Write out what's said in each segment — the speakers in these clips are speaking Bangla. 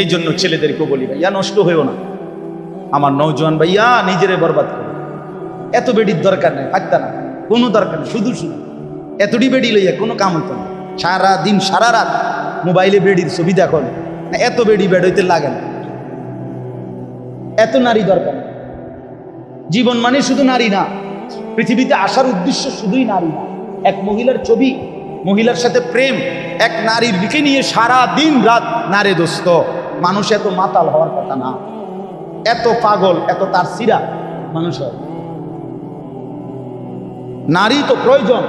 এই জন্য ছেলেদেরকে বলি, ভাইয়া নষ্ট হয়েও না, আমার নওজোয়ান ভাইয়া নিজেরে বরবাদ করে। এত বেডির দরকার নেই, পারতা না, কোনো দরকার নেই। শুধু শুধু এতটি বেডি লইয়া কোনো কাম হতো না। সারা দিন সারা রাত মোবাইলে বেডির ছবি দেখো না, এত বেডি বেড হইতে লাগে না। এত নারী দরকার নেই। জীবন মানে শুধু নারী না, পৃথিবীতে আসার উদ্দেশ্য শুধুই নারী না। এক মহিলার ছবি, মহিলার সাথে প্রেম, এক নারীর দিকে নিয়ে সারা দিন রাত নারে দোস্ত। মানুষ এত মাতাল হওয়ার কথা না, এত পাগল, এত তার সিরা মানুষ হয়। নারী তো প্রয়োজন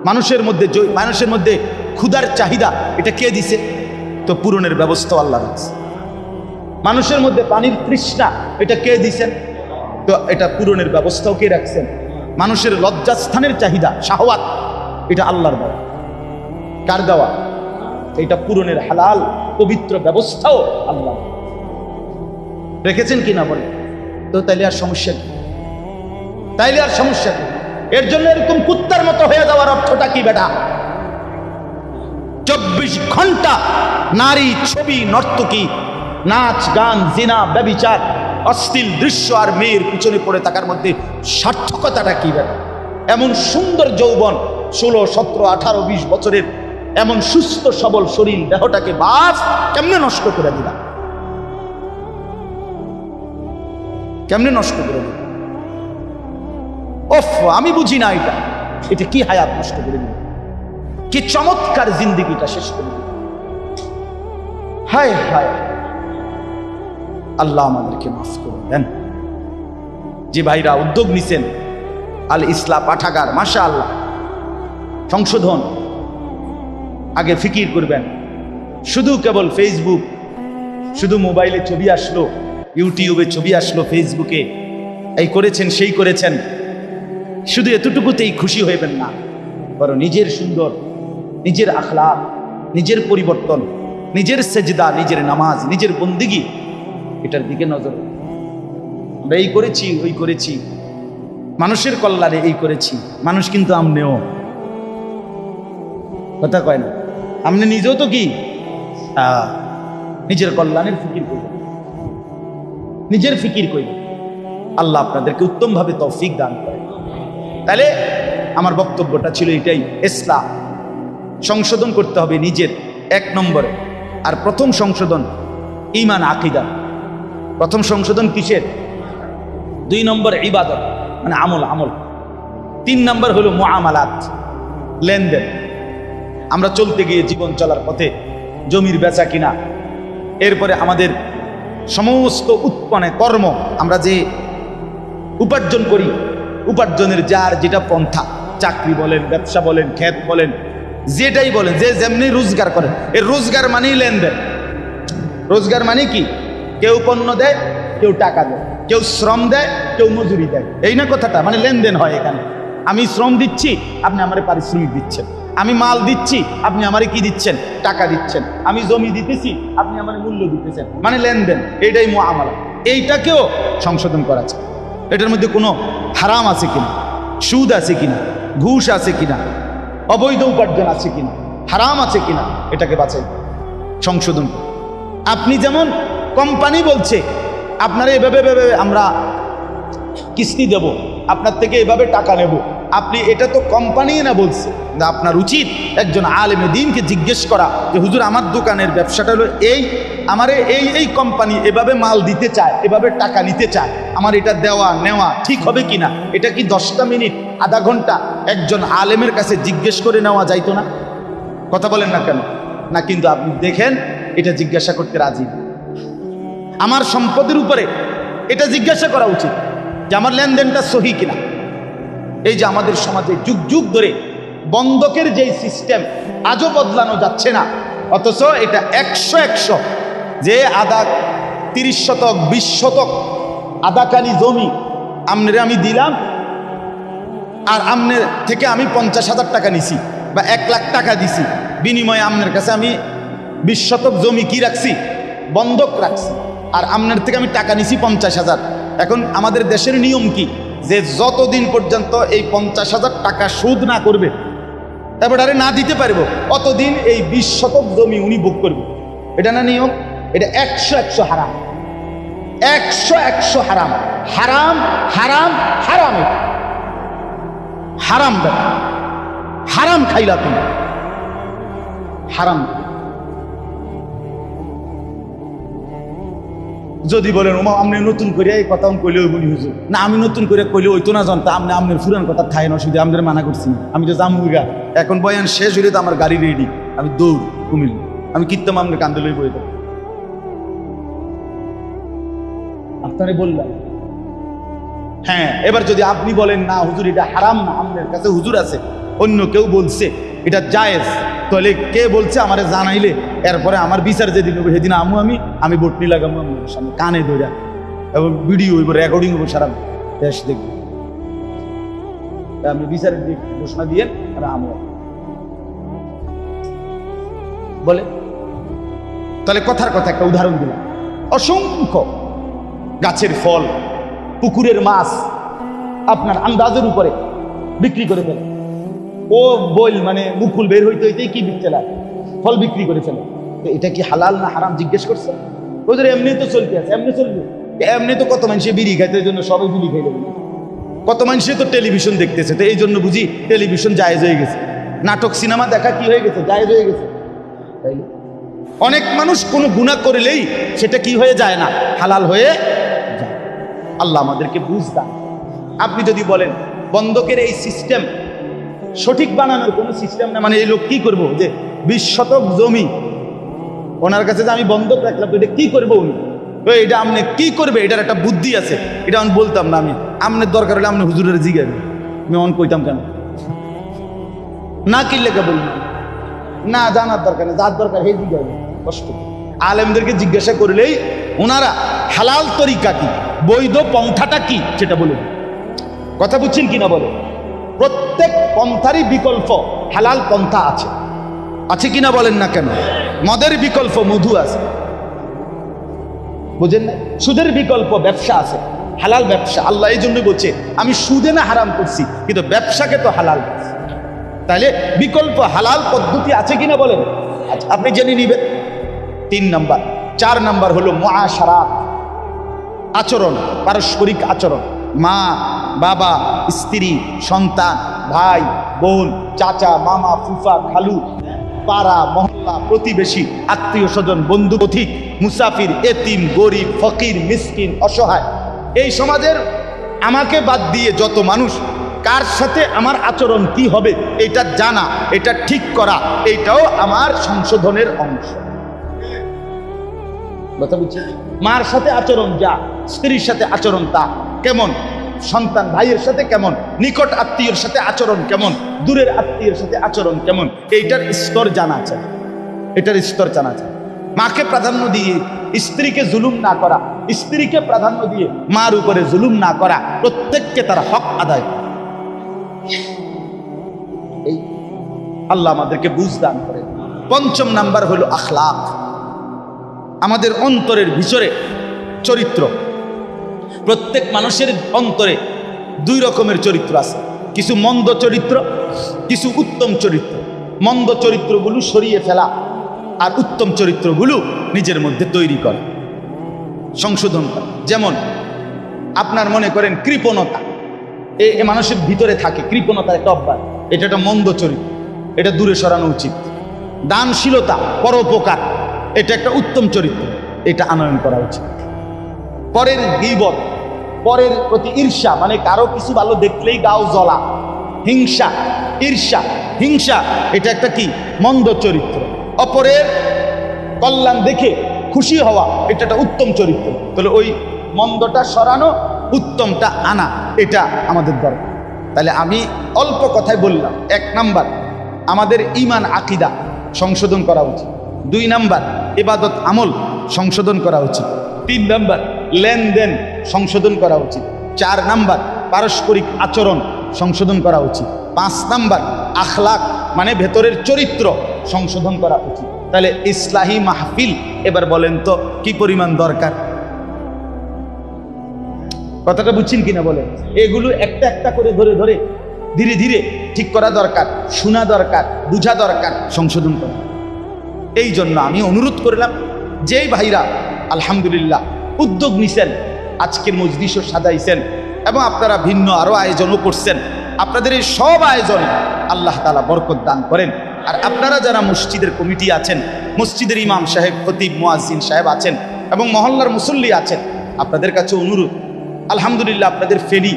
মানুষের মধ্যে। মানুষের মধ্যে ক্ষুধার চাহিদা, এটা কে দিছে? তো পূরণের ব্যবস্থা আল্লাহ রাখছে। মানুষের মধ্যে পানির তৃষ্ণা, এটা কে দিছেন? তো এটা পূরণের ব্যবস্থাও কে রাখছেন? মানুষের লজ্জাস্থানের চাহিদা, শাহওয়াত, এটা আল্লাহর দেওয়া। কার দেওয়া? এটা পূরণের হালাল পবিত্র ব্যবস্থাও আল্লাহ রেখেছেন কিনা বলে। তো তাইলে আর সমস্যা কি? তাইলে আর সমস্যা কি? এর জন্য এরকম কুত্তার মতো হয়ে যাওয়ার অর্থটা কি বেটা? 24 ঘন্টা নারী, ছবি, নর্তকী, নাচ, গান, জিনা, ব্যভিচার, অশ্লীল দৃশ্য আর মেয়ের পিছনে পড়ে থাকার মধ্যে সার্থকতাটা কি বেটা? এমন সুন্দর যৌবন, 16, 17, 18, 20 বছরের এমন সুস্থ সবল শরীর দেহটাকে বাস কেমনে নষ্ট করে দিলা? কেমনে নষ্ট করে দিলা? ওফ, আমি বুঝি না এটা। এটা কি হায়াত নষ্ট করে দিল, কি চমৎকার জিন্দেগিটা শেষ করে দিল। হায় হায়, আল্লাহ আমাদেরকে মাফ করে দেন। যে ভাইরা উদ্যোগ নিছেন, আল ইসলাম পাঠাগার, মাশাআল্লাহ, সংশোধন, আগে ফিকির করবেন। শুধু কেবল ফেসবুক, শুধু মোবাইলে ছবি আসলো, ইউটিউবে ছবি আসলো, ফেসবুকে এই করেছেন সেই করেছেন, শুধু এতটুকুতেই খুশি হইবেন না। বরং নিজের সুন্দর, নিজের আখলাক, নিজের পরিবর্তন, নিজের সেজদা, নিজের নামাজ, নিজের বন্দিগি, এটার দিকে নজর। আমরা এই করেছি, ওই করেছি, মানুষের কল্যাণে এই করেছি। মানুষ কিন্তু আমনেও কথা কয় না, আপনি নিজেও তো কি নিজের কল্যাণের ফিকির করবেন, নিজের ফিকির করবেন। আল্লাহ আপনাদেরকে উত্তমভাবে তৌফিক দান করে। তাহলে আমার বক্তব্যটা ছিল এটাই, ইসলাম সংশোধন করতে হবে নিজের, 1 নম্বরে। আর প্রথম সংশোধন ঈমান, আকীদা। প্রথম সংশোধন কিসের? 2 নম্বর ইবাদত, মানে আমল। 3 নম্বর হলো মুআমালাত, লেনদেন। আমরা চলতে গিয়ে জীবন চলার পথে জমির বেচা কিনা, এরপরে আমাদের সমস্ত উৎপন্ন কর্ম, আমরা যে উপার্জন করি, উপার্জনের যার যেটা পন্থা, চাকরি বলেন, ব্যবসা বলেন, ক্ষেত বলেন, যেটাই বলেন, যে যেমনি রোজগার করেন, এর রোজগার মানেই লেনদেন। রোজগার মানে কি? কেউ পণ্য দেয়, কেউ টাকা দেয়, কেউ শ্রম দেয়, কেউ মজুরি দেয়, এই না কথাটা? মানে লেনদেন হয় এখানে। আমি শ্রম দিচ্ছি, আপনি আমারে পারিশ্রমিক দিচ্ছেন। আমি মাল দিচ্ছি, আপনি আমারে কি দিচ্ছেন? টাকা দিচ্ছেন। আমি জমি দিতেছি, আপনি আমারে মূল্য দিতেছেন, মানে লেনদেন। এইটাই মুআমালা। এইটাকেও সংশোধন করা চাই। এটার মধ্যে কোনো হারাম আছে কিনা, সুদ আছে কিনা, ঘুষ আছে কিনা, অবৈধ উপার্জন আছে কিনা, হারাম আছে কিনা, এটাকে বাছাই সংশোধন। আপনি যেমন কোম্পানি বলছে আপনারা এভাবে আমরা কিস্তি দেব, আপনার থেকে এভাবে টাকা নেব, আপনি এটা তো কোম্পানি না বলছে। আপনার উচিত একজন আলেমে দ্বীনকে জিজ্ঞেস করা যে হুজুর, আমার দোকানের ব্যবসাটা হলো এই, আমারে এই কোম্পানি এভাবে মাল দিতে চায়, এভাবে টাকা নিতে চায়, আমার এটা দেওয়া নেওয়া ঠিক হবে কিনা? এটা কি 10টা মিনিট, আধা ঘন্টা একজন আলেমের কাছে জিজ্ঞেস করে নেওয়া যাইতো না? কথা বলেন না কেন? না, কিন্তু আপনি দেখেন এটা জিজ্ঞাসা করতে রাজি। আমার সম্পদের উপরে এটা জিজ্ঞাসা করা উচিত যে আমার লেনদেনটা সহি কিনা। এই যে আমাদের সমাজে যুগ যুগ ধরে বন্ধকের যেই সিস্টেম আজও বদলানো যাচ্ছে না, অথচ এটা 100 যে আধা 30 শতক 20 শতক আধাখানি জমি আমনে আমি দিলাম, আর আমনের থেকে আমি 50,000 টাকা নিছি বা 1 লাখ টাকা দিছি, বিনিময়ে আমনের কাছে আমি 20 শতক জমি কি রাখছি? বন্ধক রাখছি, আর আমনের থেকে আমি টাকা নিছি 50,000। এখন আমাদের দেশের নিয়ম কি? যে যতদিন পর্যন্ত এই 50,000 টাকা সুদ না করবে, এবারে না দিতে পারবো, অতদিন এই 20 শতক জমি উনি ভোগ করবে। এটা না নিয়ম? এটা 100 হারাম, 100 হারাম, হারাম হারাম হারাম, হারাম ব্যাপার, হারাম খাইলা তুমি, হারাম। যদি বলেন ওমা আপনি নতুন করে এই কথা কইলে ওই বলি হুজুর, না আমি নতুন করে কইলে ওই তো না জানতা, আপনি আপনার পুরান কথা খাই না, শুধু আমাদের মানা করছি, আমি তো জামুগা, এখন বয়ান শেষ হইলে তো আমার গাড়ি রেডি, আমি দৌড় কুমিল্লা, আমি কীর্তম আপনার কান্দে লই বই দেব। আপনারে বললাম হ্যাঁ, এবার যদি আপনি বলেন না হুজুর এটা হারাম না, আপনার কাছে হুজুর আছে, অন্য কেউ বলছে এটা জায়েজ, তাহলে কে বলছে আমারে জানাইলে এরপরে আমার বিচার যেদিন হবে সেদিন আমি বটনি লাগাবো আমার সামনে কানে ধরা, এবং ভিডিও হইব, রেকর্ডিং হইব, সারা দেশ দেখবো, আপনি বিচারের দিক ঘোষণা দিয়ে আর আমরা বলে। তাহলে কথার কথা একটা উদাহরণ দিলাম, অসংখ্য গাছের ফল, পুকুরের মাছ আপনার আন্দাজের উপরে বিক্রি করে ফেলে, ও বল মানে মুকুল বের হইতে হইতেই কি বিকতে লাগে, ফল বিক্রি করে ফেলে, এটা কি হালাল না হারাম জিজ্ঞেস করছে? ওদের এমনি তো চলতে আছে, এমনি চলবে, এমনি তো কত মানুষে বিড়ি খাইতে জন্য সবাই বিড়ি খাই দেবে, কত মানুষে তো টেলিভিশন দেখতেছে, তো এই জন্য বুঝি টেলিভিশন জায়েজ হয়ে গেছে, নাটক সিনেমা দেখা কি হয়ে গেছে, জায়েজ হয়ে গেছে। তাই অনেক মানুষ কোনো গুনাহ করলেই সেটা কি হয়ে যায় না, হালাল হয়ে যায়। আল্লাহ আমাদেরকে বুঝদান। আপনি যদি বলেন বন্ধকের এই সিস্টেম সঠিক বানানোর কোনো সিস্টেম না, মানে এই লোক কি করবো যে 20 শতক জমি ওনার কাছে যে আমি বন্ধক রাখলাম, তো এটা কি করবো উনি, তো এটা আপনি কি করবে, এটার একটা বুদ্ধি আছে, এটা আমি বলতাম না, আমি আপনার দরকার হলে আপনি হুজুরের জিজ্ঞাসা, আমি অন কইতাম কেন না, কি লেখা বলবো না, জানার দরকার নেই, যার দরকার সেই জিজ্ঞাসা, কষ্ট আলেমদেরকে জিজ্ঞাসা করলেই ওনারা হালাল তরিকা কি, বৈধ পন্থাটা কি সেটা বলে। কথা বুঝছেন কিনা বলে? প্রত্যেক পন্থারই বিকল্প হালাল পন্থা আছে, আছে কিনা বলেন না কেন? মদের বিকল্প মধু আছে, বুঝেন না? সুদের বিকল্প ব্যবসা আছে, হালাল ব্যবসা। আল্লাহ এই জন্য বলছে আমি সুদে না হারাম করছি, কিন্তু ব্যবসাকে তো হালাল করছি। তাহলে বিকল্প হালাল পদ্ধতি আছে কিনা বলেন? আচ্ছা, আপনি জেনে নিবেন। 3 নাম্বার। 4 নাম্বার হলো মুআশারাত, আচরণ, পারস্পরিক আচরণ, মা বাবা, স্ত্রী, সন্তান, ভাই বোন, চাচা মামা, ফুফা খালু, পাড়া মহল্লা, প্রতিবেশী, আত্মীয় স্বজন, বন্ধু পথিক, মুসাফির, এতিম, গরিব, ফকির, মিসকিন, অসহায়, এই সমাজের আমাকে বাদ দিয়ে যত মানুষ, কার সাথে আমার আচরণ কি হবে এটা জানা, এটা ঠিক করা, এইটাও আমার সংশোধনের অংশ। কথা বুঝছেন? মার সাথে আচরণ যা, স্ত্রীর সাথে আচরণ তা কেমন, সন্তান ভাইয়ের সাথে কেমন, নিকট আত্মীয়ের সাথে আচরণ কেমন, দূরের আত্মীয়ের সাথে আচরণ কেমন, এইটার স্তর জানা চাই, এটার স্তর জানা চাই। মাকে প্রাধান্য দিয়ে স্ত্রীকে জুলুম না করা, স্ত্রীকে প্রাধান্য দিয়ে মার উপরে জুলুম না করা, প্রত্যেককে তার হক আদায় করা। এই আল্লাহ আমাদেরকে বুঝ দান করে। 5 নাম্বার হলো আখলাক, আমাদের অন্তরের ভিতরে চরিত্র। প্রত্যেক মানুষের অন্তরে 2 রকমের চরিত্র আছে, কিছু মন্দ চরিত্র, কিছু উত্তম চরিত্র। মন্দ চরিত্রগুলো সরিয়ে ফেলা, আর উত্তম চরিত্রগুলো নিজের মধ্যে তৈরি করা, সংশোধন করা। যেমন আপনার মনে করেন কৃপণতা, এই মানুষের ভিতরে থাকে, কৃপণতার একটা অভ্যাস, এটা একটা মন্দ চরিত্র, এটা দূরে সরানো উচিত। দানশীলতা, পরোপকার, এটা একটা উত্তম চরিত্র, এটা আনয়ন করা উচিত। পরের গীবত, পরের প্রতি ঈর্ষা, মানে কারো কিছু ভালো দেখলেই গাও জ্বলা, হিংসা, ঈর্ষা, হিংসা, এটা একটা কি মন্দ চরিত্র। অপরের কল্যাণ দেখে খুশি হওয়া, এটা একটা উত্তম চরিত্র। তাহলে ওই মন্দটা সরানো, উত্তমটা আনা, এটা আমাদের দরকার। তাহলে আমি অল্প কথায় বললাম। 1 নাম্বার আমাদের ঈমান আকীদা সংশোধন করা উচিত। 2 নাম্বার ইবাদত আমল সংশোধন করা উচিত। 3 নাম্বার লেনদেন সংশোধন করা উচিত। 4 নাম্বার পারস্পরিক আচরণ সংশোধন করা উচিত। 5 নাম্বার আখলাক, মানে ভেতরের চরিত্র সংশোধন করা উচিত। তাহলে ইসলাহি মাহফিল এবার বলেন তো কি পরিমাণ দরকার? কথাটা বুঝছেন কিনা বলেন? এগুলো একটা একটা করে ধরে ধরে ধীরে ধীরে ঠিক করা দরকার, শোনা দরকার, বুঝা দরকার, সংশোধন করা। এই জন্য আমি অনুরোধ করলাম যেই ভাইরা আলহামদুলিল্লাহ উদ্যোগ নিছেন, আজকের মজলিসও সাজাইছেন এবং আপনারা ভিন্ন আরো আয়োজনও করছেন, আপনাদের এই সব আয়োজনে আল্লাহ তাআলা বরকত দান করেন। আর আপনারা যারা মসজিদের কমিটি আছেন, মসজিদের ইমাম সাহেব, খতিব, মুয়াজ্জিন সাহেব আছেন এবং মহল্লার মুসল্লি আছেন, আপনাদের কাছে অনুরোধ, আলহামদুলিল্লাহ আপনাদের ফেনী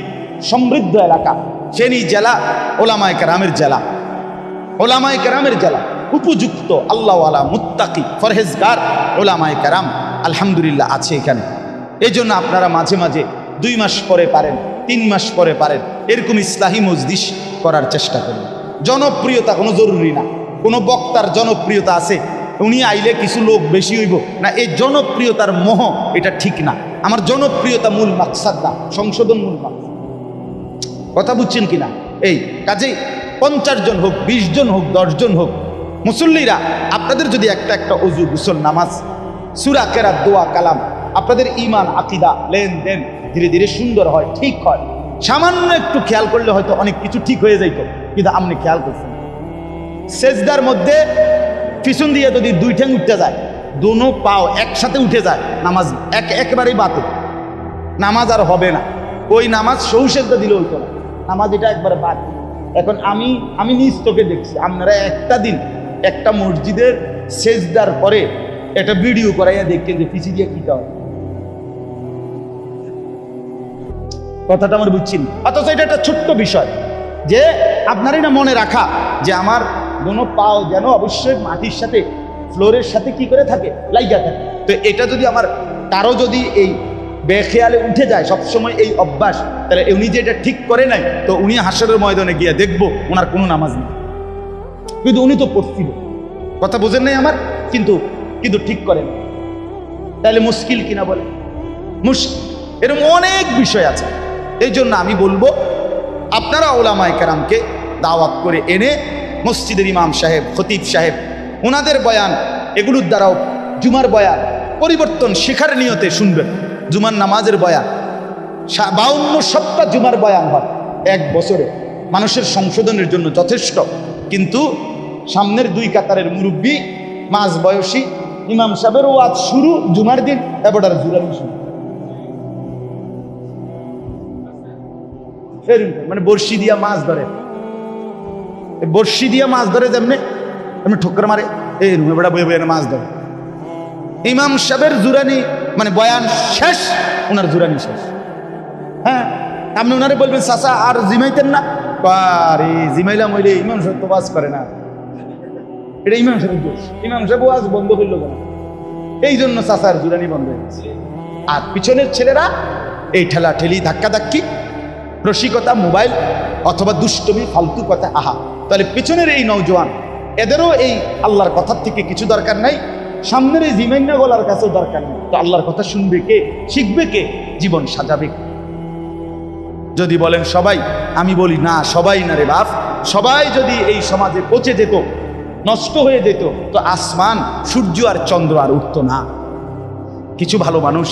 সমৃদ্ধ এলাকা, ফেনী জেলা ওলামায়ে কেরামের জেলা, ওলামায়ে কেরামের জেলা, উপযুক্ত আল্লাহওয়ালা মুত্তাকি ফরহেজগার ওলামায়ে কেরাম আলহামদুলিল্লাহ আছে এখানে। এই জন্য আপনারা মাঝে মাঝে 2 মাস পরে পারেন, 3 মাস পরে পারেন, এরকম ইসলাহি মজলিস করার চেষ্টা করুন। জনপ্রিয়তা কোনো জরুরি না, কোনো বক্তার জনপ্রিয়তা আছে, উনি আইলে কিছু লোক বেশি হইব না, এই জনপ্রিয়তার মোহ এটা ঠিক না। আমার জনপ্রিয়তা মূল মাকসাদ না, সংশোধন মূল মাকসাদ। কথা বুঝছেন কিনা? এই কাজেই 50 জন হোক, 20 জন হোক, 10 জন হোক, মুসল্লিরা আপনাদের যদি একটা একটা অজু, গোসল, নামাজ, সূরা, কেরাত, দোয়া, কালাম, আপনাদের ঈমান, আকীদা, লেনদেন ধীরে ধীরে সুন্দর হয়, ঠিক হয়। সামান্য একটু খেয়াল করলে হয়তো অনেক কিছু ঠিক হয়ে যাইত, কিন্তু আপনি খেয়াল করছেন সেজদার মধ্যে পিছন দিয়ে যদি 2 ঠ্যাং উঠতে যায়, দোনো পাও একসাথে উঠে যায়, নামাজ একেবারেই বাতিল, নামাজ আর হবে না। ওই নামাজ সহু সেজদা দিলে হইতো না, নামাজ এটা একবারে বাতিল। এখন আমি নিজ চোখে দেখছি, আপনারা একটা দিন একটা মসজিদের সেজদার পরে একটা ভিডিও করাইয়া দেখতেন যে পিছিয়ে দিয়ে কিটা হয়, কথাটা আমার বুঝছেন। অথচ এটা একটা ছোট্ট বিষয় যে আপনারই না মনে রাখা যে আমার দোনো পাও যেন অবশ্যই মাটির সাথে, ফ্লোরের সাথে কি করে থাকে, লাইগা থাকে। তো এটা যদি আমার কারো যদি এই বেখেয়ালে উঠে যায় সবসময় এই অভ্যাস, তাহলে উনি যে এটা ঠিক করে নাই, তো উনি হাসরের ময়দানে গিয়ে দেখবো ওনার কোনো নামাজ নেই, কিন্তু উনি তো পড়ছিল। কথা বোঝেন নাই আমার? কিন্তু ঠিক করেন, তাহলে মুশকিল কিনা বলে? মুশকিল। এরকম অনেক বিষয় আছে। এই জন্য আমি বলবো আপনারা ওলামায়ে কেরামকে দাওয়াত করে এনে মসজিদের ইমাম সাহেব, খতিব সাহেব, ওনাদের বয়ান, এগুলোর দ্বারাও জুমার বয়ান পরিবর্তন শেখার নিয়তে শুনবেন। জুমার নামাজের বয়ান 52 সপ্তাহ জুমার বয়ান হয় 1 বছরে, মানুষের সংশোধনের জন্য যথেষ্ট। কিন্তু সামনের 2 কাতারের মুরব্বী, মাঝ বয়সী ইমাম সাহেবের ওয়াজ শুরু জুমার দিন, এবারে জুরানি শুরু, মানে বর্ষি দিয়া মাছ ধরে, বর্ষি দিয়া মাছ ধরে যেমনি এমনি ঠোক্কর মারে, এই রুমে বেড়া বয়ে বয়ে মাছ ধরে। ইমাম সাহেবের জুরানি মানে বয়ান শেষ, ওনার জুরানি শেষ। হ্যাঁ, আপনি ওনারে বলবেন চাচা আর জিমাইতেন না, আরে জিমাইলাম হইলে ইমাম সাহেব তো ওয়াজ করে না, এটা ইমাম সাহেবের দোষ। ইমাম সাহেব ওয়াজ বন্ধ করলো কেন? এই জন্য চাচার জুরানি বন্ধ হয়ে গেছে। আর পিছনের ছেলেরা এই ঠেলা ঠেলি, ধাক্কা ধাক্কি, রসিকতা, মোবাইল অথবা দুষ্টমি, ফালতু কথা। আহা, তাহলে পেছনের এই নওজোয়ান, এদেরও এই আল্লাহর কথার থেকে কিছু দরকার নাই, সামনের এই জিমাইনা গলার কাছেও দরকার নেই। তো আল্লাহর কথা শুনবে কে, শিখবে কে, জীবন সাজাবে কে? যদি বলেন সবাই, আমি বলি না, সবাই না রে বাপ। সবাই যদি এই সমাজে পচে যেত, নষ্ট হয়ে যেত, তো আসমান, সূর্য আর চন্দ্র আর উঠত না। কিছু ভালো মানুষ,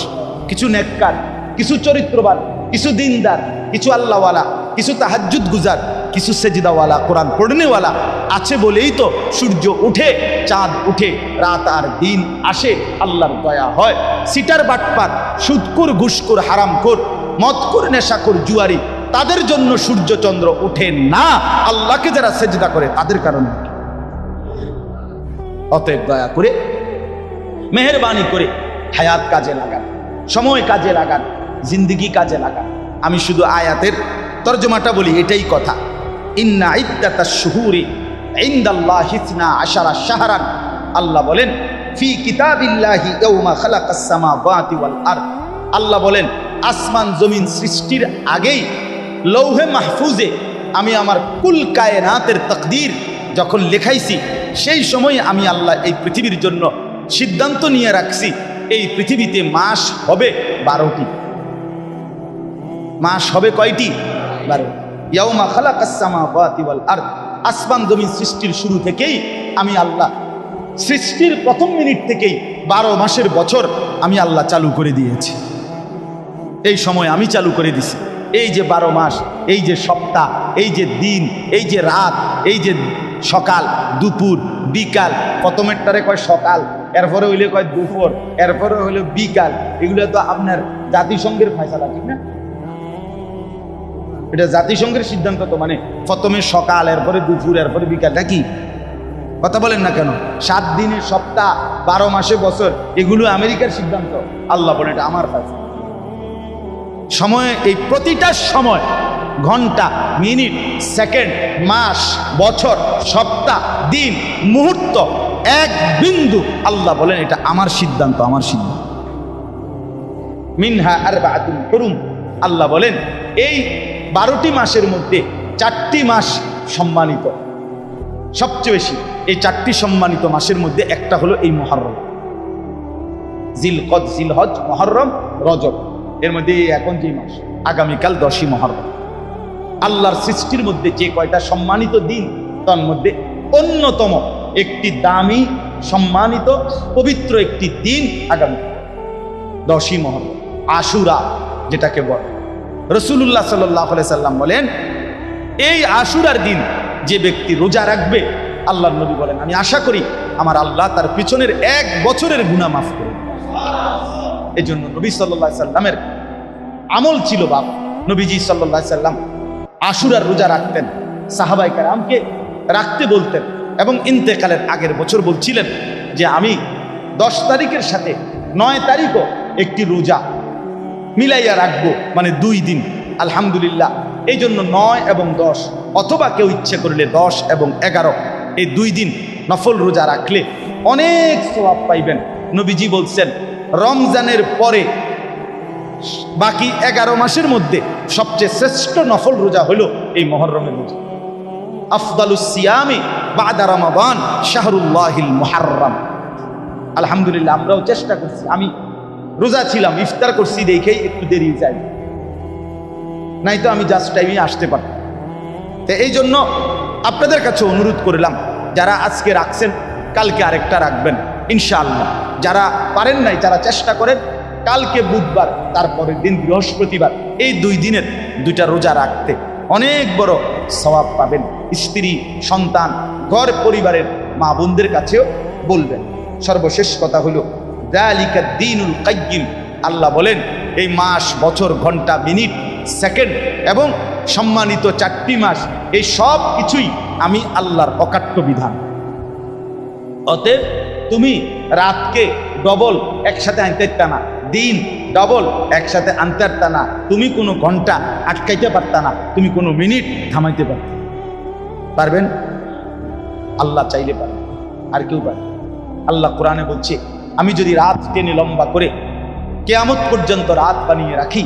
কিছু নেককার, কিছু চরিত্রবান, কিছু দিনদার, কিছু আল্লাহওয়ালা, কিছু তাহাজ্জুদ গুজার, কিছু সেজদাওয়ালা, কোরআন পড়নেওয়ালা আছে বলেই তো সূর্য উঠে, চাঁদ উঠে, রাত আর দিন আসে, আল্লাহর দয়া হয়। সিটার বাটপার, সুদকুর, ঘুষকুর, হারামখোর, মদকুর, নেশাখোর, জুয়ারি, তাদের জন্য সূর্য চন্দ্র উঠে না, আল্লাহকে যারা সেজদা করে তাদের কারণে। অতএব দয়া করে, মেহেরবানি করে হায়াত কাজে লাগান, সময় কাজে লাগান, জিন্দেগি কাজে লাগান। আমি শুধু আয়াতের তরজমাটা বলি, এটাই কথা। ইন্না ইদ্দাতাশ শুহুরি ইনদাল্লাহি 12 শাহরান, আল্লাহ বলেন ফি কিতাবিল্লাহি ইয়াওমা খালাকাস সামাওয়াতি ওয়াল আরদ। আল্লাহ বলেন আসমান জমিন সৃষ্টির আগেই লৌহে মাহফুজে আমি আমার কুল কায়নাতের তাকদীর যখন লেখাইছি, সেই সময় আমি আল্লাহ এই পৃথিবীর জন্য সিদ্ধান্ত নিয়ে রাখছি, এই পৃথিবীতে মাস হবে 12টি। মাস হবে কয়টি? 12। ইয়াউমা খালাকাস সামাওয়াতি ওয়াল আরদ, আসমান জমিন সৃষ্টির শুরু থেকেই আমি আল্লাহ, সৃষ্টির প্রথম মিনিট থেকেই 12 মাসের বছর আমি আল্লাহ চালু করে দিয়েছি। এই সময় আমি চালু করে দিছি। এই যে 12 মাস, এই যে সপ্তাহ, এই যে দিন, এই যে রাত, এই যে সকাল, দুপুর, বিকাল, প্রথমেরটারে কয় সকাল, এরপরে হইলে কয় দুপুর, এরপরে হইলো বিকাল। এগুলো তো আপনার জাতিসংঘের ফয়সালা, ঠিক না? এটা জাতিসংঘের সিদ্ধান্ত। তো মানে প্রথমে সকাল, এরপরে দুপুর, এরপরে বিকাল, নাকি? কথা বলেন না কেন? 7 দিনের সপ্তাহ, 12 মাসে বছর, এগুলো আমেরিকার সিদ্ধান্ত। আল্লাহ বলে এটা আমার ফয়সালা। সময়ে এই প্রতিটা সময়, ঘন্টা, মিনিট, সেকেন্ড, মাস, বছর, সপ্তাহ, দিন, মুহূর্ত, এক বিন্দু, আল্লাহ বলেন এটা আমার সিদ্ধান্ত, আমার সিদ্ধান্ত। মিনহা আরবাতুন হুরুম, আল্লাহ বলেন এই 12টি মাসের মধ্যে 4টি মাস সম্মানিত, সবচেয়ে বেশি। এই 4টি সম্মানিত মাসের মধ্যে একটা হলো এই মুহররম, জিলকদ, জিলহজ, মুহররম, রজব। এর মধ্যে এখন যে মাস, আগামীকাল 10ই মুহররম। আল্লাহর সৃষ্টির মধ্যে যে কয়টা সম্মানিত দিন, তার মধ্যে অন্যতম একটি দামি, সম্মানিত, পবিত্র একটি দিন আগামী 10ই মুহররম, আশুরা যেটাকে বলে। রাসূলুল্লাহ সাল্লাল্লাহু আলাইহি সাল্লাম বলেন এই আশুরার দিন যে ব্যক্তি রোজা রাখবে, আল্লাহর নবী বলেন আমি আশা করি আমার আল্লাহ তার পিছনের 1 বছরের গুনাহ মাফ করবেন। এই জন্য নবী সাল্লাল্লাহু আলাইহি সাল্লামের আমল ছিল বাপ। নবীজি সাল্লাল্লাহু আলাইহি সাল্লাম আশুরার রোজা রাখতেন, সাহাবায়ে কেরামকে রাখতে বলতেন, এবং ইন্তেকালের আগের বছর বলছিলেন যে আমি 10 তারিখের সাথে 9 তারিখও একটি রোজা মিলাইয়া রাখবো, মানে 2 দিন। আলহামদুলিল্লাহ, এই জন্য 9 এবং 10, অথবা কেউ ইচ্ছে করলে 10 এবং 11, এই 2 দিন নফল রোজা রাখলে অনেক সওয়াব পাইবেন। নবীজি বলছেন রমজানের পরে বাকি 11 মাসের মধ্যে সবচেয়ে শ্রেষ্ঠ নফল রোজা হলো এই মুহররমের রোজা। আফদালুস সিয়ামি বাদা রমাদান শাহরুল্লাহিল মুহাররম। আলহামদুলিল্লাহ, আমরাও চেষ্টা করছি। আমি রোজা ছিলাম, ইফতার করছি দেখেই একটু দেরি যায়, নাই তো আমি জাস্ট টাইমে আসতে পারতাম। তো এই জন্য আপনাদের কাছে অনুরোধ করলাম, যারা আজকে রাখছেন কালকে আরেকটা রাখবেন ইনশাআল্লাহ। যারা পারেন নাই, যারা চেষ্টা করেন কালকে বুধবার, তারপরের দিন বৃহস্পতিবার, এই 2 দিনের 2টা রোজা রাখতে অনেক বড় সওয়াব পাবেন। স্ত্রী, সন্তান, ঘর পরিবারের মা বোনদের কাছেও বলবেন। সর্বশেষ কথা হলো যালিকা দ্বীনুল কাইয়্যিম, আল্লাহ বলেন এই মাস, বছর, ঘন্টা, মিনিট, সেকেন্ড এবং সম্মানিত 4টি মাস, এই সব কিছুই আমি আল্লাহর অকাট্য বিধান। অতএব তুমি রাতকে ডবল একসাথে আনতে পারতা না, দিন ডবল একসাথে আনতে পারতা না, তুমি কোনো ঘন্টা আটকাইতে পারতা না, তুমি কোনো মিনিট থামাইতে পারতা। পারবেন? আল্লাহ চাইলে পারবেন, আর কেউ পারবে। আল্লাহ কোরআনে বলছে আমি যদি রাত টেনে লম্বা করে কিয়ামত পর্যন্ত রাত বানিয়ে রাখি,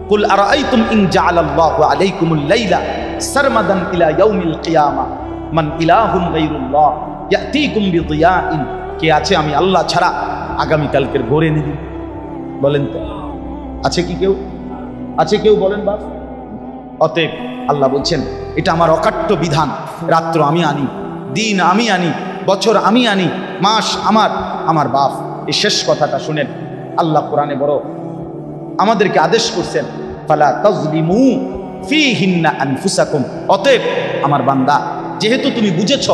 কুল আরাআইতুম ইন জাআলাল্লাহু আলাইকুমুল লাইলা সারমাদান ইলা ইয়াউমিল কিয়ামা মান ইলাহুন গায়রুল্লাহ ইয়াতিকুম বিদিয়াইন, কে আছে আমি আল্লাহ ছাড়া আগামী কালকের ভোর এনে দিন? বলেন তো, আছে কি কেউ? আছে কেউ? বলেন বাপ। অতএব আল্লাহ বলছেন এটা আমার অকাট্য বিধান। রাত্র আমি আনি, দিন আমি আনি, বছর আমি আনি, মাস আমার বাপ। এই শেষ কথাটা শুনেন, আল্লাহ কোরআনে বড় আমাদেরকে আদেশ করছেন, ফালা তাজলিমু ফীহিন্না আনফুসাকুম। অতএব আমার বান্দা, যেহেতু তুমি বুঝেছ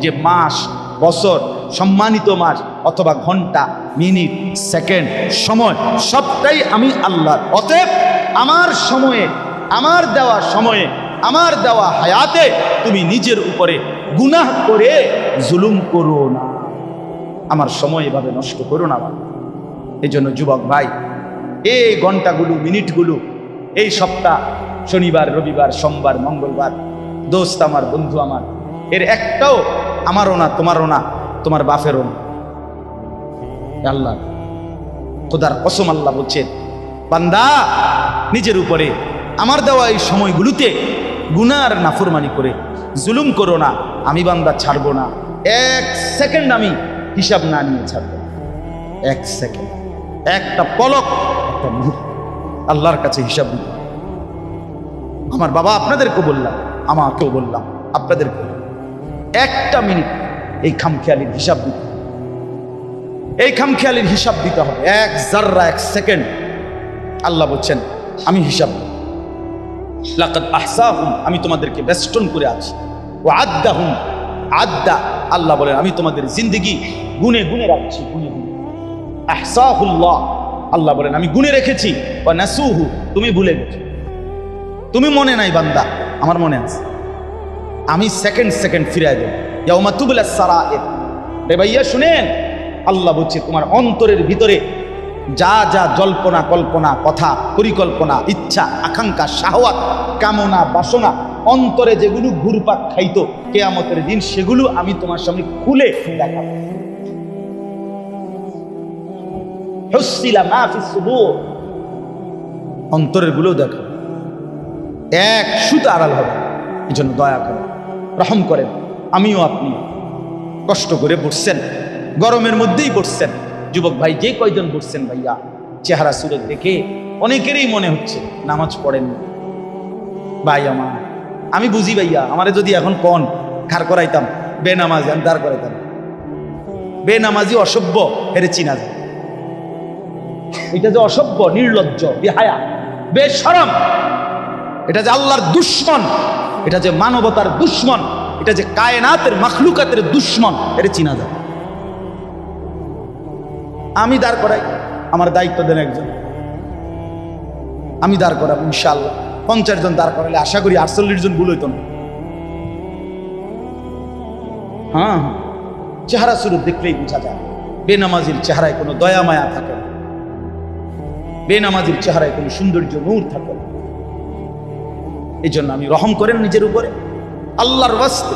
যে মাস, বছর, সম্মানিত মাস অথবা ঘন্টা, মিনিট, সেকেন্ড, সময় সবটাই আমি আল্লাহর, অতএব আমার সময়ে, আমার দেওয়া সময়ে, আমার দেওয়া হায়াতে তুমি নিজের উপরে গুনাহ করে জুলুম করো না। আমার সময় এভাবে নষ্ট করো না। এই জন্য যুবক ভাই, এই ঘন্টাগুলো, মিনিটগুলো, এই সপ্তাহ, শনিবার, রবিবার, সোমবার, মঙ্গলবার, দোস্ত আমার, বন্ধু আমার, এর একটাও আমারও না, তোমারও না, তোমার বাপেরও না, আল্লাহ। খোদার কসম আল্লাহ বলছেন, বান্দা নিজের উপরে আমার দেওয়া এই সময়গুলোতে গুনার নাফরমানি করে জুলুম করো না। আমি বান্দা ছাড়বো না, 1 সেকেন্ড আমি হিসাব না নিয়ে ছাড়বো। 1 সেকেন্ড, একটা পলক, একটা মুহূর্ত আল্লাহর কাছে হিসাব দিতে। আমার বাবা আপনাদেরকে বললাম, আমাকেও বললাম, আপনাদেরকে একটা মিনিট এই খামখেয়ালির হিসাব দিতে, এই খামখেয়ালির হিসাব দিতে হবে। 1 জাররা, 1 সেকেন্ড আল্লাহ বলছেন আমি হিসাব, লাকাদ আহসাহুম, আমি তোমাদেরকে বেষ্টন করে আছি, ওয়া আদ্দাহুম আদ্দা, আল্লাহ বলেন আমি তোমাদের জিন্দেগি গুনে গুনে রাখছি, গুনে গুনে। আহসাহুল্লাহ, আল্লাহ বলেন আমি গুনে রেখেছি। ওয়া নাসুহু, তুমি ভুলে গেছো, তুমি মনে নাই বান্দা, আমার মনে আছে। আমি সেকেন্ড সেকেন্ড ফিরাই দেব। ইয়াউমা তুবলাস সারায়ের। রে ভাইয়া শুনেন, আল্লাহ বলছে তোমার অন্তরের ভিতরে যা যা জল্পনা কল্পনা, কথা, পরিকল্পনা, ইচ্ছা, আকাঙ্ক্ষা, শাহওয়াত, কামনা, বাসনা, অন্তরে যেগুলো ঘুরপাক খাইতো কিয়ামতের দিন, সেগুলো আমি তোমার সামনে খুলে দেখাবো। হুসিলা মা ফিস সুদূর, অন্তরের গুলো দেখো, এক সুতা আড়াল হবে। এই জন্য দয়া করেন, রহম করেন। আমিও আপনি কষ্ট করে বসছেন, গরমের মধ্যেই বসছেন। যুবক ভাই যে কয়জন বসছেন ভাইয়া, চেহারা সুরত দেখে অনেকেরই মনে হচ্ছে নামাজ পড়েন ভাই। আমি বুঝি ভাইয়া, আমারে যদি এখন কোন খার করাইতাম বেনামাজি, আমি দাঁড় করাইতাম। বেনামাজি অসভ্য, এর চিনা যায়। এটা যে অসভ্য, নির্লজ্জ, বেহায়া, বেশরম, এটা যে আল্লাহর দুশ্মন, এটা যে মানবতার দুশ্মন, এটা যে কায়নাতের মাখলুকাতের দুশ্মন, এটা চিনা যায়। আমি দাঁড় করাই, আমার দায়িত্ব দেন একজন, আমি দাঁড় করাবো ইনশাআল্লাহ। 50 জন দাঁড় করালে আশা করি 48 জন ভুল হইত না। হ্যাঁ, চেহারা সুরত দেখলেই বোঝা যায় বেনামাজির চেহারায় কোনো দয়া মায়া থাকে না, বেনামাজির চেহারায় কোনো সৌন্দর্য নূর থাকে না। এই জন্য আমি রহম করেন নিজের উপরে, আল্লাহর ওয়াস্তে।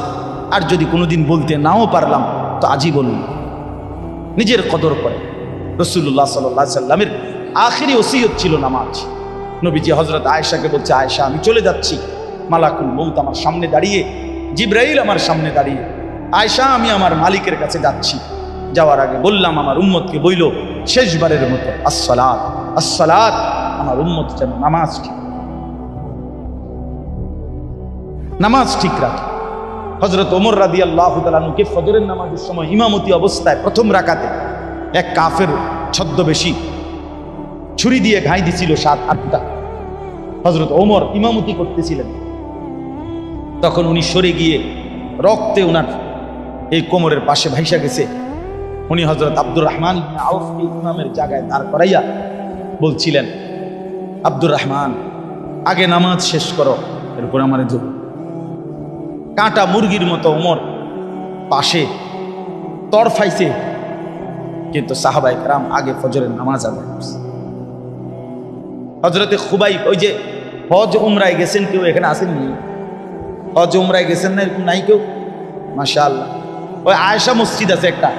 আর যদি কোনোদিন বলতে নাও পারলাম তো আজই বলুন, নিজের কদর করে। রাসূলুল্লাহ সাল্লাল্লাহু আলাইহি সাল্লামের আখিরি ওসিয়ত ছিল নামাজ। নবীজি হযরত আয়েশাকে বলছে, আয়েশা আমি চলে যাচ্ছি, মালাকুল মউত আমার সামনে দাঁড়িয়ে, জিবরাইল আমার সামনে দাঁড়িয়ে, আয়েশা আমি আমার মালিকের কাছে যাচ্ছি। যাওয়ার আগে বললাম আমার উম্মতকে বইল শেষবারের মতো আসসালাত আসসালাত, আমার উম্মত যেন নামাজ ঠিক রাখে। হযরত ওমর রাদিয়াল্লাহু তাআলা আনহুকে ফজরের নামাজের সময় ইমামতি অবস্থায় প্রথম রাকাতে এক কাফের ছদ্মবেশী ছুরি দিয়ে ঘাই দিছিল 7-8টা। হযরত ওমর ইমামতি করতেছিলেন, তখন উনি সরে গিয়ে রক্তে উনার এই কোমরের পাশে ভাইসা গেছে। উনি হযরত আব্দুর রহমান ইবনে আউফকে ইমামের জায়গায় দাঁড় করাইয়া বলছিলেন, আব্দুর রহমান আগে নামাজ শেষ করো, এরপর আমারে ধরো। কাঁটা মুরগির মতো ওমর পাশে তরফাইছে, কিন্তু সাহাবায়ে কেরাম আগে ফজরের নামাজ আদায় করছে। হযরতে খুবাইব, ওই যে হজ উমরায় গেছেন, কেউ এখানে আসেননি? হজ উমরায় গেছেন না এরকম নাই কেউ? মাশাআল্লাহ। ওই আয়েশা মসজিদ আছে একটা,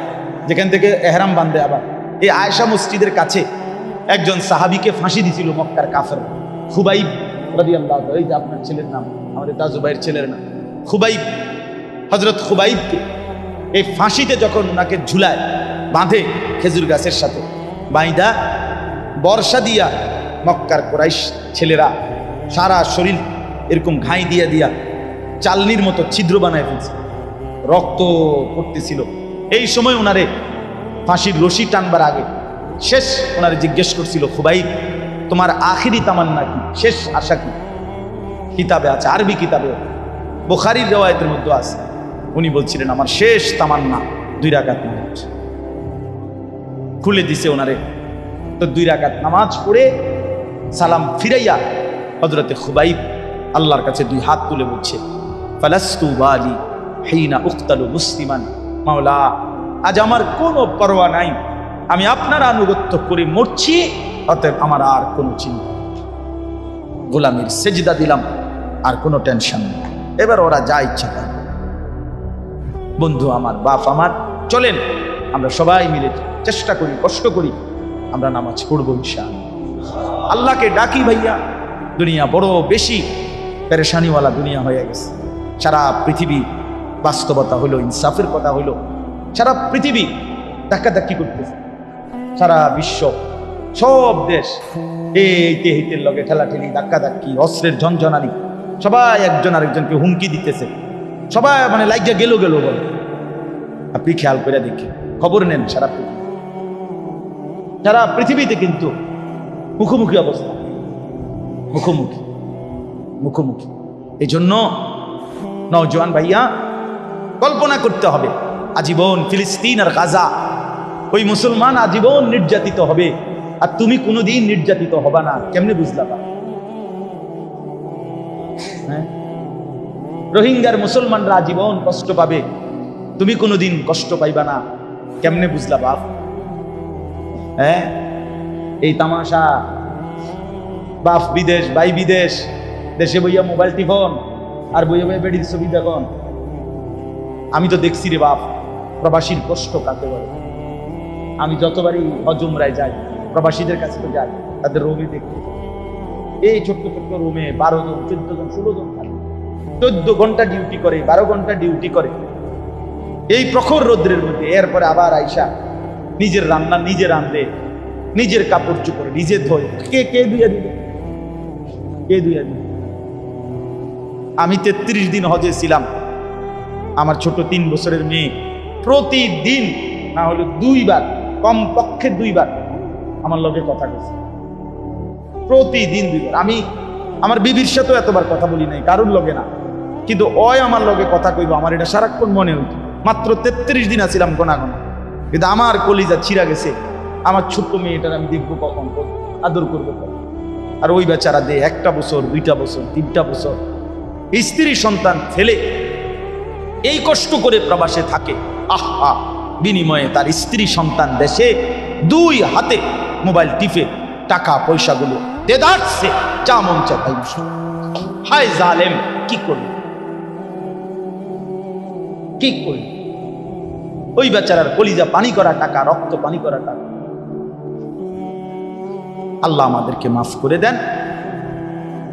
যেখান থেকে এহরাম বাঁধে। আবার এই আয়েশা মসজিদের কাছে একজন সাহাবীকে ফাঁসি দিছিল মক্কার কাফের, খুবাইব রাদিয়াল্লাহু তাআলা। এই যে আপনার ছেলের নাম, আমাদের তাজুবাইয়ের ছেলের নাম খুবাইব। হযরত খুবাইবকে এই ফাঁসিতে যখন ওনাকে ঝুলায় বাঁধে খেজুর গাছের সাথে বাইদা, বর্ষা দিয়া মক্কার কুরাইশ ছেলেরা সারা শরীর এরকম ঘাই দিয়া দিয়া চালনির মতো ছিদ্র বানায় ফেলছে, রক্ত পড়তেছিল। এই সময় ওনারে ফাঁসির রশি টানবার আগে শেষ ওনারে জিজ্ঞেস করছিল, খুবাইব তোমার আখিরি তামান্না কি, শেষ আশা কি? কিতাবে আছে, আরবি কিতাবে, বুখারীর রিওয়ায়াতের মধ্যে আছে। উনি বলছিলেন আমার শেষ তামান্না 2 রাকাত নামাজ। খুলে দিছে ওনারে, তো 2 রাকাত নামাজ পড়ে সালাম ফিরাইয়া হযরতে খুবাইব আল্লাহর কাছে 2 হাত তুলে বলছে, ফালাস্তু বালি হিনা উক্তালু মুসলিমান, মাওলা আজ আমার কোনো পরোয়া নাই, আমি আপনার আনুগত্য করে মরছি, অতএব আমার আর কোনো চিন্তা, গোলামির সেজদা দিলাম, আর কোনো টেনশন নেই, এবার ওরা যা ইচ্ছা করে। বন্ধু আমার, বাপ আমার, চলেন আমরা সবাই মিলে চেষ্টা করি, কষ্ট করি, আমরা নামাজ পড়বো ইনশাআল্লাহ। আল্লাহকে ডাকি ভাইয়া, দুনিয়া বড় বেশি পেরেশানিওয়ালা দুনিয়া হয়ে গেছে। সারা পৃথিবী বাস্তবতা হলো, ইনসাফের কথা হলো, সারা পৃথিবী ধাক্কাধাক্কি করতেছে, সারা বিশ্ব সব দেশ এইতে হিতের লগে ঠেলাঠেলি, ধাক্কাধাক্কি, অস্ত্রের ঝনঝনানি, সবাই একজন আরেকজনকে হুমকি দিতেছে, সবাই মানে লাইগা গেল বলে। আপনি খেয়াল করে দেখি, খবর নেন, সারা পৃথিবীতে কিন্তু মুখোমুখি অবস্থা, মুখোমুখি। এই জন্য নওজোয়ান ভাইয়া কল্পনা করতে হবে, আজীবন ফিলিস্তিন আর গাজা, ওই মুসলমান আজীবন নির্যাতিত হবে, আর তুমি কোনোদিন নির্যাতিত হবা না। কেমনে বুঝলা? হ্যাঁ, রোহিঙ্গার মুসলমানরা আজীবন কষ্ট পাবে, তুমি কোনোদিন কষ্ট পাইবা না। কেমনে বুঝলা বাপ? হ্যাঁ, এই তামাশা। বাপ বিদেশ, ভাই বিদেশ, দেশে বইয়া মোবাইল টিফোন আর বইয়া বইয়া বেডির ছবি দেখুন। আমি তো দেখছি রে বাপ, প্রবাসীর কষ্ট কাকে বলে। আমি যতবারই হজ উমরায় যাই, প্রবাসীদের কাছে তো যাই, তাদের রুমে দেখি, এই ছোট্ট ছোট্ট রুমে 12 জন 14 জন 16 জন থাকে, 14 ঘন্টা ডিউটি করে, 12 ঘন্টা ডিউটি করে এই প্রখর রৌদ্রের মধ্যে। এরপরে আবার আইসা নিজের রান্না নিজে রান্ধে, নিজের কাপড় চোপড় নিজে ধোয়। কে ধুইয়া দিবে? কে ধুইয়া দিবে? আমি 33 দিন হজে ছিলাম। আমার ছোট 3 বছরের মেয়ে প্রতিদিন না হলে 2 বার, কমপক্ষে 2 বার আমার লগে কথা বলছে, প্রতিদিন 2 বার। আমি আমার বিবির সাথেও এতবার কথা বলি নাই, কারোর লগে না, কিন্তু ওই আমার লগে কথা কইব, আমার এটা সারাক্ষণ মনে হইত। মাত্র 33 দিন আছিলাম গোনা গোনা, কিন্তু আমার কলিজা ছিঁড়া গেছে। আমার ছোট্ট মেয়েটার আমি দেখবো কখন, আদর করবো কখন। আর ওই বেচারা দে 1টা বছর, 2টা বছর, 3টা বছর স্ত্রী সন্তান ফেলে এই কষ্ট করে প্রবাসে থাকে। আহা, বিনিময়ে তার স্ত্রী সন্তান দেশে 2 হাতে মোবাইল টিপে টাকা পয়সাগুলো দেদারছে, যা মন চায় তাই। হায় জালেম, কি করবে? কি করবে? ওই বেচারার কলিজা পানি করা টাকা, রক্ত পানি করা টাকা। আল্লাহ আমাদেরকে মাফ করে দেন।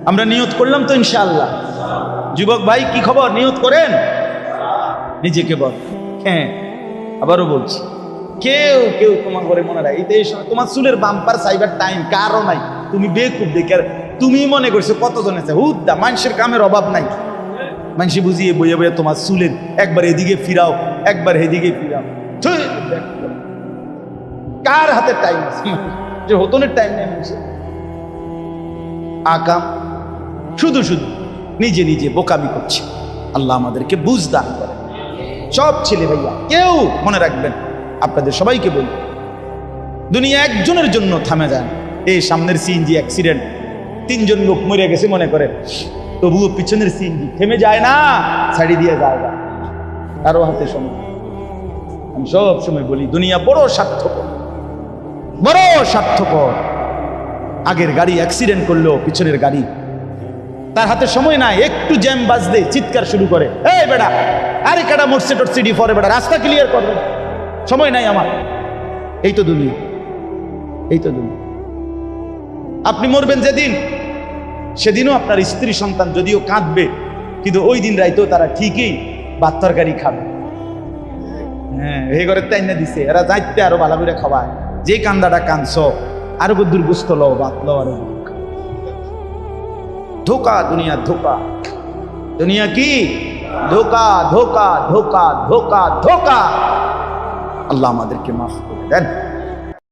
আমরা নিয়ত করলাম তো ইনশাআল্লাহ। যুবক ভাই, কি খবর? নিয়ত করেন, নিজেকে বল। হ্যাঁ, আবারও বলছি, কেউ কেউ তোমার ঘরে মনে রাখে এই সময় তোমার চুলের বাম্পার সাইবার টাইম কারো নাই। তুমি বেকুব দেখে তুমি মনে করছো কতজন আছে, হুদ্দা মানুষের কামের অভাব নাই। মানুষ বুঝিয়ে বইয়ে বইয়ে তোমার চুলের একবার এদিকে ফিরাও, একবার এদিকে ফিরাও। কার হাতে টাইম আছে? যে হতনের টাইম নেই মানুষের। আকাম শুধু শুধু নিজে নিজে বোকামি করছে। আল্লাহ আমাদেরকে বুঝ দান করে। সব ছেলে ভাইয়া কেউ মনে রাখবেন, আপনাদের সবাইকে বলি, দুনিয়া একজনের জন্য থামে যায়। এই সামনের সিএনজি অ্যাক্সিডেন্ট, 3 জন লোক মরে গেছে মনে করে, তবুও পিছনের সিএনজি থেমে যায় না, ছাড়ি দিয়ে যায় না, কারো হাতে সময়। আমি সব সময় বলি, দুনিয়া বড় স্বার্থপর, বড় স্বার্থপর। আগের গাড়ি অ্যাক্সিডেন্ট করলো, পিছনের গাড়ি, তার হাতে সময় নাই। একটু জ্যাম বাজলে চিৎকার শুরু করে, এই বেটা, আরে কাটা মরছে টরছে পরে বেটা, রাস্তা ক্লিয়ার করবে, সময় নাই আমার। এই তো দুনিয়া, এই তো দুনিয়া। আপনি মরবেন যেদিন, সেদিনও আপনার স্ত্রী সন্তান যদিও কাঁদবে, কিন্তু ওই দিন রাইতেও তারা ঠিকই ভাত তরকারি খাবে। হ্যাঁ, এই ঘরে তাই না দিছে, এরা যাইতে আরো ভালো করে খাওয়ায়। যে কান্দাটা কাঁদছ, আরো বুদ্ধুর গুস্ত লো, ভাত লো, আরো ধোকা। দুনিয়া ধোকা। দুনিয়া কি? ধোকা, ধোকা, ধোকা, ধোকা, ধোকা। আল্লাহ আমাদেরকে মাফ করে দেন।